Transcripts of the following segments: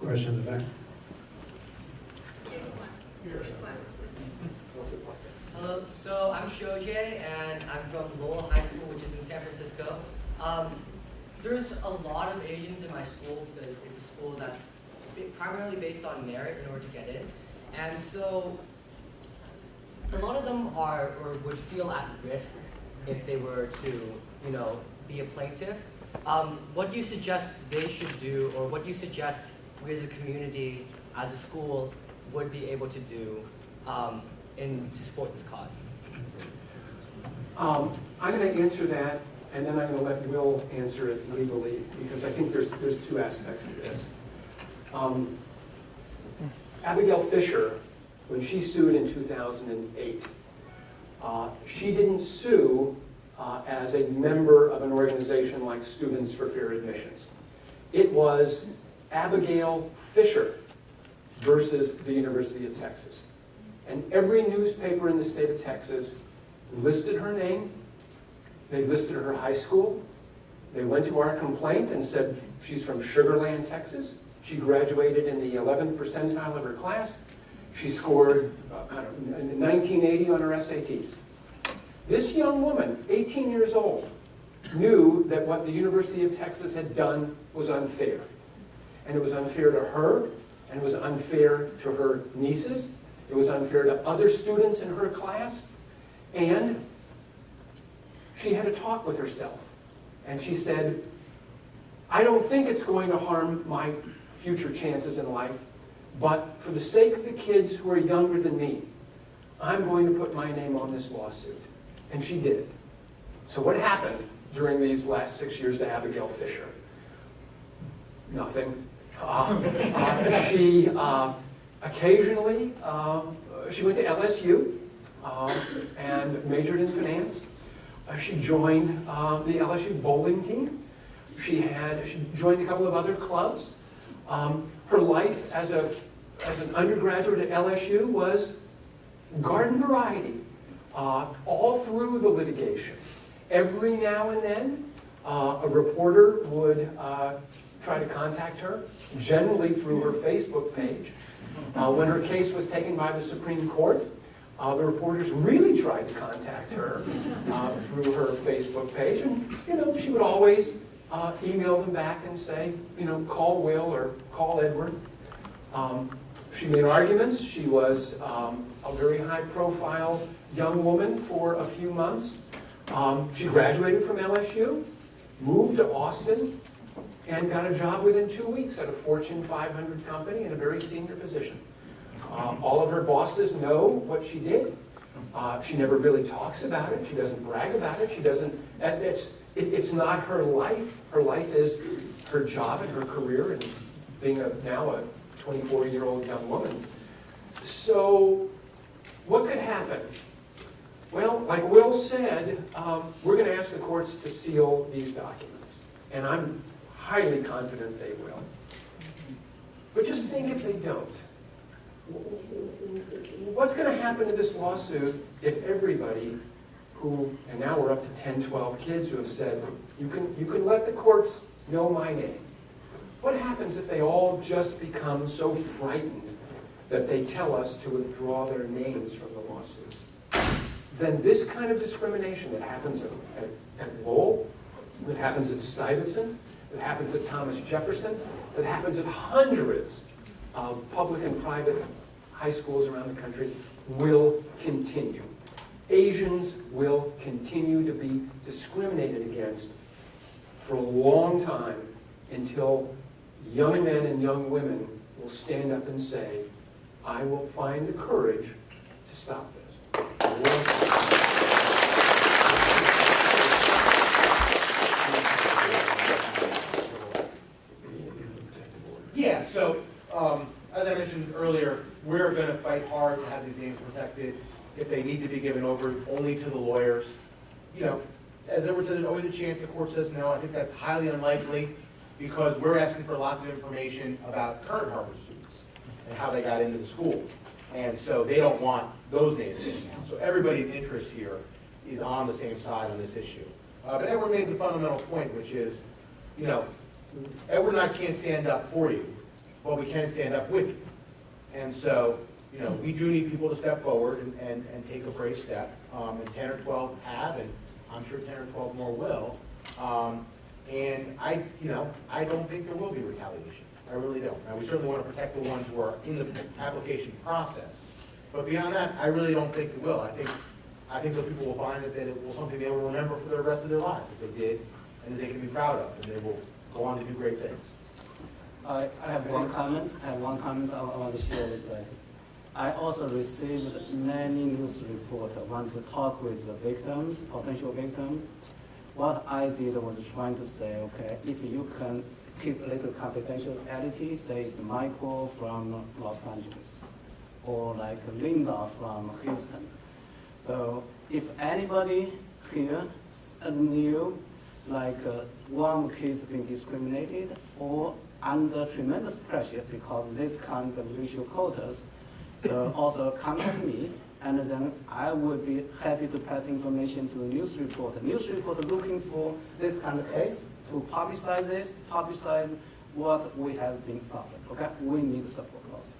question in the back. Hello, so I'm Shoje, and I'm from Lowell High School, which is in San Francisco. There's a lot of Asians in my school because it's a school that's primarily based on merit in order to get in. And so a lot of them are or would feel at risk if they were to, you know, be a plaintiff. What do you suggest they should do, or what do you suggest we as a community, as a school, would be able to do to support this cause? I'm going to answer that, and then I'm going to let Will answer it legally, because I think there's two aspects to this. Abigail Fisher, when she sued in 2008, she didn't sue as a member of an organization like Students for Fair Admissions. It was Abigail Fisher versus the University of Texas. And every newspaper in the state of Texas listed her name. They listed her high school. They went to our complaint and said she's from Sugar Land, Texas. She graduated in the 11th percentile of her class. She scored 1980 on her SATs. This young woman, 18 years old, knew that what the University of Texas had done was unfair. And it was unfair to her, and it was unfair to her nieces. It was unfair to other students in her class. And she had a talk with herself. And she said, I don't think it's going to harm my future chances in life, but for the sake of the kids who are younger than me, I'm going to put my name on this lawsuit. And she did. So what happened during these last 6 years to Abigail Fisher? Nothing. She occasionally, she went to LSU and majored in finance. She joined the LSU bowling team. She joined a couple of other clubs. Her life as an undergraduate at LSU was garden variety, all through the litigation. Every now and then, a reporter would try to contact her, generally through her Facebook page. When her case was taken by the Supreme Court, the reporters really tried to contact her through her Facebook page, and she would always email them back and say, call Will or call Edward. She made arguments. She was a very high-profile young woman for a few months. She graduated from LSU, moved to Austin, and got a job within 2 weeks at a Fortune 500 company in a very senior position. All of her bosses know what she did. She never really talks about it. She doesn't brag about it. She doesn't. It's not her life. Her life is her job and her career, and being now a 24-year-old young woman. So, what could happen? Well, like Will said, we're going to ask the courts to seal these documents, and I'm highly confident they will. But just think if they don't. What's going to happen to this lawsuit if everybody who, and now we're up to 10, 12 kids who have said, you can let the courts know my name. What happens if they all just become so frightened that they tell us to withdraw their names from the lawsuit? Then this kind of discrimination that happens at Lowell, that happens at Stuyvesant, that happens at Thomas Jefferson, that happens at hundreds of public and private high schools around the country will continue. Asians will continue to be discriminated against for a long time until young men and young women will stand up and say, I will find the courage to stop this. Yeah, so as I mentioned earlier, we're going to fight hard to have these names protected. If they need to be given over, only to the lawyers. As Edward said, there's always a chance the court says no. I think that's highly unlikely because we're asking for lots of information about current Harvard students and how they got into the school. And so they don't want those names in now. So everybody's interest here is on the same side on this issue. But Edward made the fundamental point, which is, Edward and I can't stand up for you, but we can stand up with you. And so, you know, we do need people to step forward and take a brave step. And 10 or 12 have, and I'm sure 10 or 12 more will. And I don't think there will be retaliation. I really don't. Now, we certainly want to protect the ones who are in the application process. But beyond that, I really don't think it will. I think those people will find that it will something they will remember for the rest of their lives that they did, and that they can be proud of, and they will go on to do great things. I have one comment. I want to share with you. I also received many news reports. I want to talk with the victims, potential victims. What I did was trying to say, okay, if you can keep a little confidentiality, say it's Michael from Los Angeles, or like Linda from Houston. So if anybody here knew like one case being discriminated or under tremendous pressure because this kind of racial quotas, so also contact me, and then I would be happy to pass information to a news reporter. News reporter looking for this kind of case to publicize what we have been suffering. Okay, we need support also.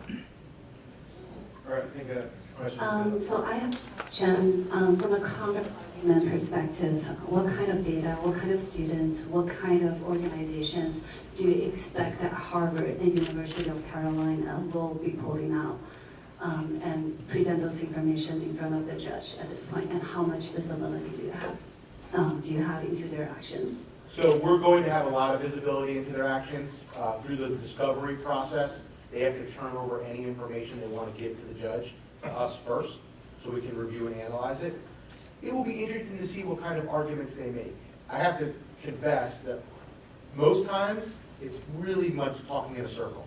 All right, I think a question. So I have a question from a counter-argument perspective. What kind of data, what kind of students, what kind of organizations do you expect that Harvard and University of Carolina will be pulling out and present those information in front of the judge at this point? And how much visibility do you have into their actions? So we're going to have a lot of visibility into their actions through the discovery process. They have to turn over any information they want to give to the judge, to us first, so we can review and analyze it. It will be interesting to see what kind of arguments they make. I have to confess that most times it's really much talking in a circle,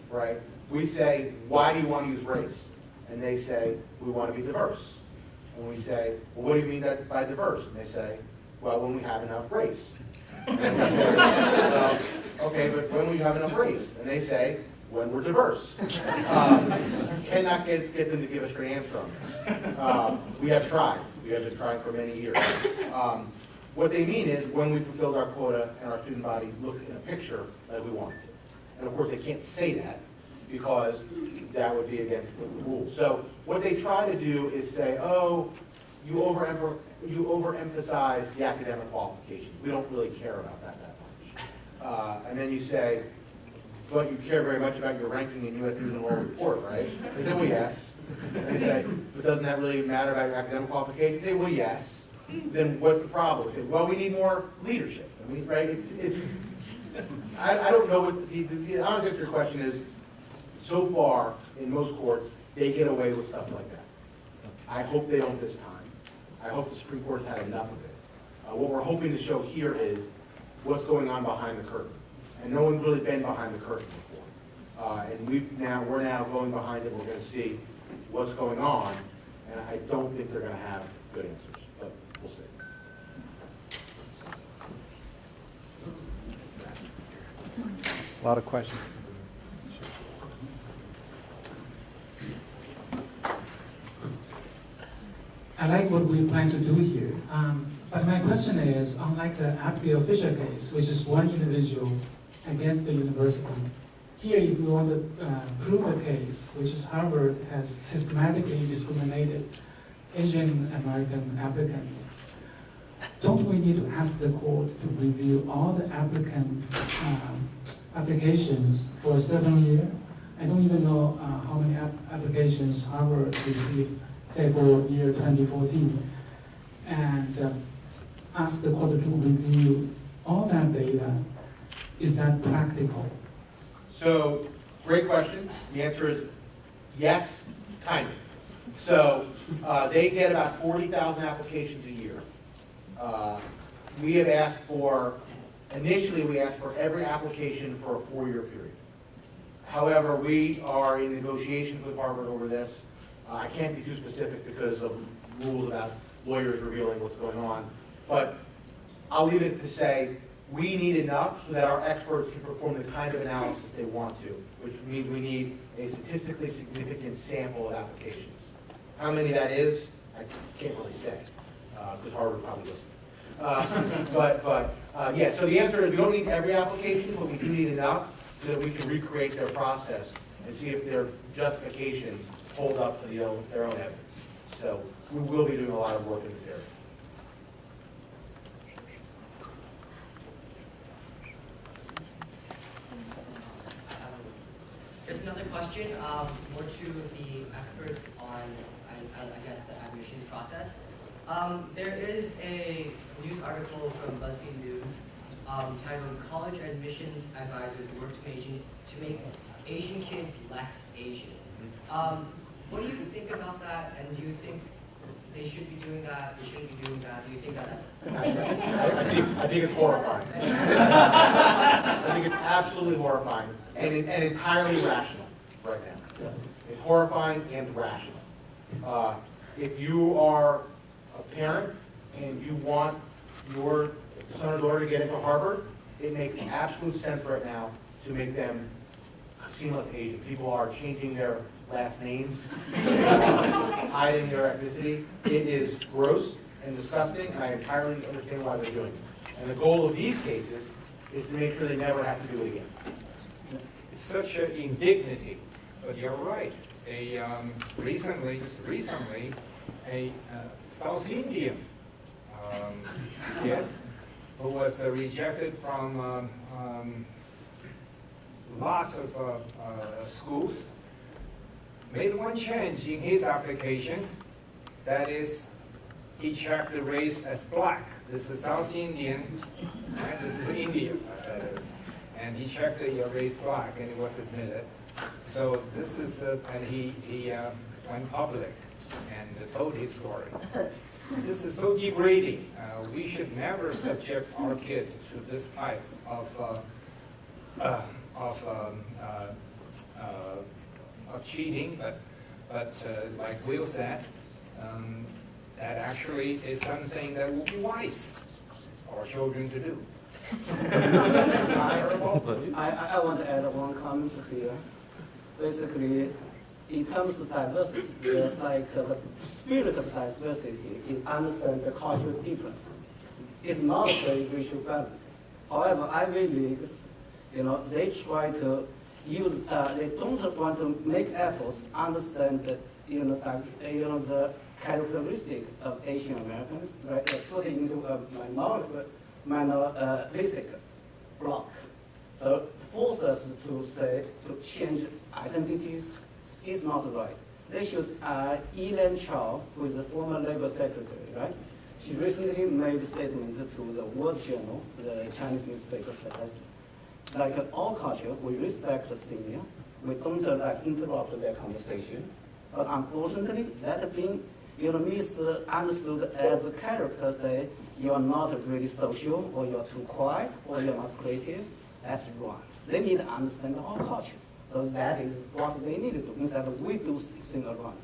right? We say, why do you want to use race? And they say, we want to be diverse. And we say, well, what do you mean by diverse? And they say, well, when we have enough race. And we say, okay, but when we have enough race? And they say, when we're diverse. Cannot get them to give a straight answer on this. We have tried. We have been trying for many years. What they mean is when we fulfilled our quota and our student body looked in a picture as we wanted to. And of course, they can't say that because that would be against the rules. So what they try to do is say, oh, you overemphasize the academic qualifications. We don't really care about that much. And then you say, but you care very much about your ranking in U.S. News and World Report, right? They say, well, yes. And they say, but doesn't that really matter about your academic qualifications? They say, well, yes. Then what's the problem? They say, well, we need more leadership. I mean, right? I don't know what the honest answer to your question is. So far, in most courts, they get away with stuff like that. I hope they don't this time. I hope the Supreme Court's had enough of it. What we're hoping to show here is what's going on behind the curtain. And no one's really been behind the curtain before. And we're now going behind it. We're going to see what's going on. And I don't think they're going to have good answers, but we'll see. A lot of questions. I like what we plan to do here. But my question is, unlike the Appleby Fisher case, which is one individual against the university, here if we want to prove a case, which is Harvard has systematically discriminated Asian American applicants, don't we need to ask the court to review all the applications for 7 years? I don't even know how many applications Harvard received, say for year 2014, and ask the court to review all that data. Is that practical? So, great question. The answer is yes, kind of. So, they get about 40,000 applications a year. We have asked for, initially we asked for every application for a 4-year period. However, we are in negotiations with Harvard over this. I can't be too specific because of rules about lawyers revealing what's going on. But I'll leave it to say we need enough so that our experts can perform the kind of analysis they want to, which means we need a statistically significant sample of applications. How many that is, I can't really say because Harvard probably listens. Yeah, so the answer is we don't need every application, but we do need enough so that we can recreate their process and see if their justifications hold up to their own evidence. So we will be doing a lot of work in this area. Here's another question, more to the experts on, I guess, the admissions process. There is a news article from BuzzFeed News titled "College Admissions Advisors Work to make Asian Kids Less Asian." What do you think about that, and do you think they should be doing that, they shouldn't be doing that? Do you think that? I think it's horrifying. I think it's absolutely horrifying and entirely rational right now. It's horrifying and rational. If you are a parent and you want your son or daughter to get into Harvard, it makes absolute sense right now to make them seem less Asian. People are changing their last names, hiding their ethnicity. It is gross and disgusting, and I entirely understand why they're doing it. And the goal of these cases is to make sure they never have to do it again. It's such an indignity, but you're right. Recently, a South Indian kid who was rejected from lots of schools made one change in his application. That is, he checked the race as black. This is South Indian, right? This is India, that is. And he checked the race black, and it was admitted. So this is, and he went public and told his story. This is so degrading. We should never subject our kids to this type of cheating, but like Will said, that actually is something that would be wise for our children to do. I want to add one comment here. Basically, in terms of diversity, the spirit of diversity is understand the cultural difference. It's not a racial balance. However, I believe, they try to use, they don't want to make efforts to understand the, the characteristic of Asian Americans, right? Put it into a monolithic block. So force us to change identities is not right. They should, Elaine Chao, who is the former Labor Secretary, right? She recently made a statement to the World Journal, the Chinese newspaper, says, like all culture, we respect the senior. We don't interrupt their conversation. But unfortunately, that being misunderstood as a character, say you are not really social, or you are too quiet, or you are not creative. That's wrong. They need to understand our culture. So that is what they need to do instead of we do things around.